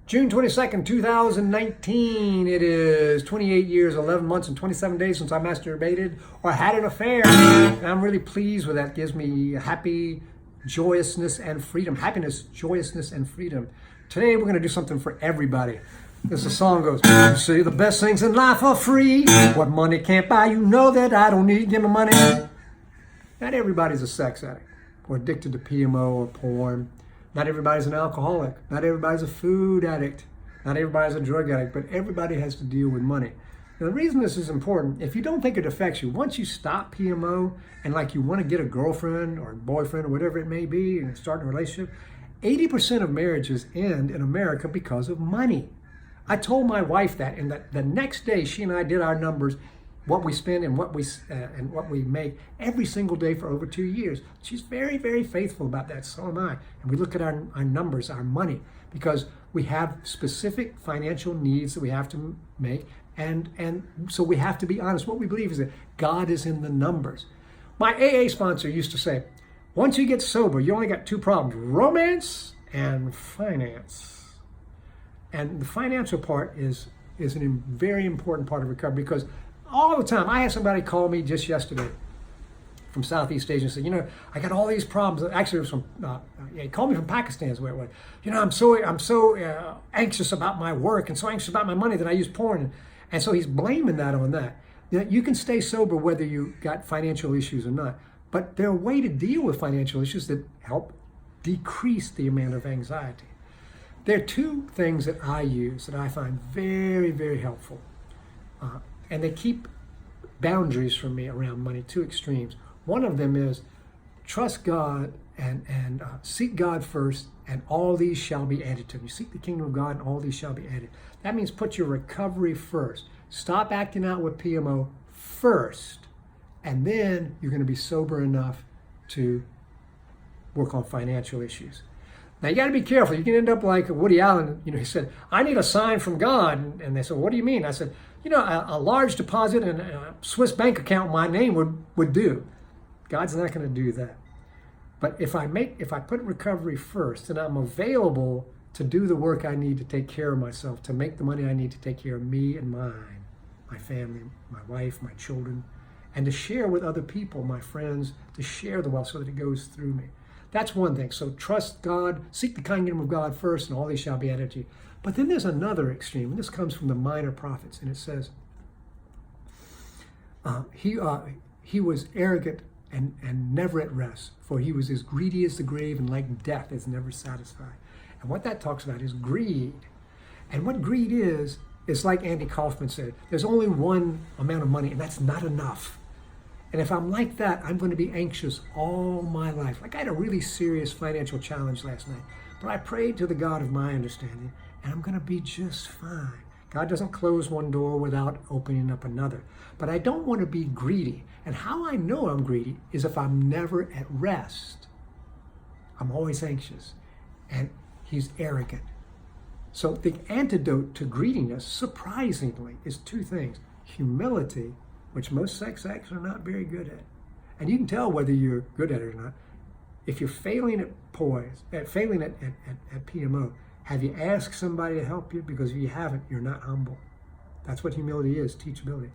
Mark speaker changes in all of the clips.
Speaker 1: June 22nd, 2019. It is 28 years, 11 months, and 27 days since I masturbated or had an affair. And I'm really pleased with that. It gives me happy, joyousness, and freedom. Happiness, joyousness, and freedom. Today, we're going to do something for everybody. As the song goes, you see the best things in life are free. What money can't buy, you know that I don't need. Give me money. Not everybody's a sex addict or addicted to PMO or porn. Not everybody's an alcoholic. Not everybody's a food addict. Not everybody's a drug addict, but everybody has to deal with money. Now, the reason this is important, if you don't think it affects you, once you stop PMO and like you want to get a girlfriend or a boyfriend or whatever it may be and start a relationship, 80% of marriages end in America because of money. I told my wife that, and that the next day she and I did our numbers, what we spend and what we make every single day for over 2 years. She's very, very faithful about that. So am I. And we look at our numbers, our money, because we have specific financial needs that we have to make, and so we have to be honest. What we believe is that God is in the numbers. My AA sponsor used to say, once you get sober, you only got two problems: romance and finance. And the financial part is a very important part of recovery, because all the time, I had somebody call me just yesterday from Southeast Asia and said, I got all these problems. Actually, it was from, he called me from Pakistan is where it was. I'm so anxious about my work and so anxious about my money that I use porn. And so he's blaming that on that. You can stay sober whether you got financial issues or not. But there are ways to deal with financial issues that help decrease the amount of anxiety. There are two things that I use that I find very, very helpful. And they keep boundaries for me around money, two extremes. One of them is trust God and seek God first, and all these shall be added to you. Seek the kingdom of God, and all these shall be added. That means put your recovery first. Stop acting out with PMO first, and then you're going to be sober enough to work on financial issues. Now, you got to be careful. You can end up like Woody Allen. He said, I need a sign from God. And they said, what do you mean? I said, a large deposit in a Swiss bank account in my name would do. God's not going to do that. But if I put recovery first, then I'm available to do the work I need to take care of myself, to make the money I need to take care of me and mine, my family, my wife, my children, and to share with other people, my friends, to share the wealth so that it goes through me. That's one thing. So trust God, seek the kingdom of God first, and all these shall be added to you. But then there's another extreme, and this comes from the minor prophets, and it says, he was arrogant and never at rest, for he was as greedy as the grave and like death is never satisfied. And what that talks about is greed. And what greed is like Andy Kaufman said, there's only one amount of money, and that's not enough. And if I'm like that, I'm going to be anxious all my life. Like I had a really serious financial challenge last night, but I prayed to the God of my understanding, and I'm going to be just fine. God doesn't close one door without opening up another. But I don't want to be greedy. And how I know I'm greedy is if I'm never at rest. I'm always anxious. And he's arrogant. So the antidote to greediness, surprisingly, is two things: humility, which most sex addicts are not very good at. And you can tell whether you're good at it or not. If you're failing at PMO, have you asked somebody to help you? Because if you haven't, you're not humble. That's what humility is, teachability.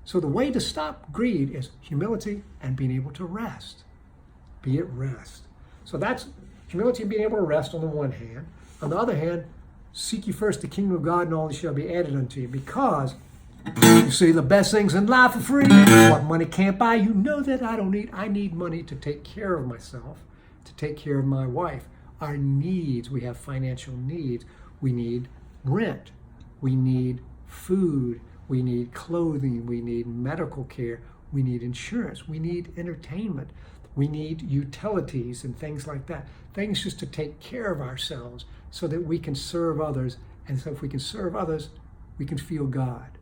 Speaker 1: So the way to stop greed is humility and being able to rest. Be at rest. So that's humility and being able to rest on the one hand. On the other hand, seek ye first the kingdom of God, and all these shall be added unto you. Because you see, the best things in life are free. What money can't buy, you know that I don't need. I need money to take care of myself, to take care of my wife. Our needs, we have financial needs. We need rent. We need food. We need clothing. We need medical care. We need insurance. We need entertainment. We need utilities and things like that. Things just to take care of ourselves so that we can serve others. And so if we can serve others, we can feel God.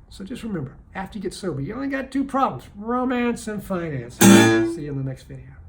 Speaker 1: So just remember, after you get sober, you only got two problems: romance and finance. See you in the next video.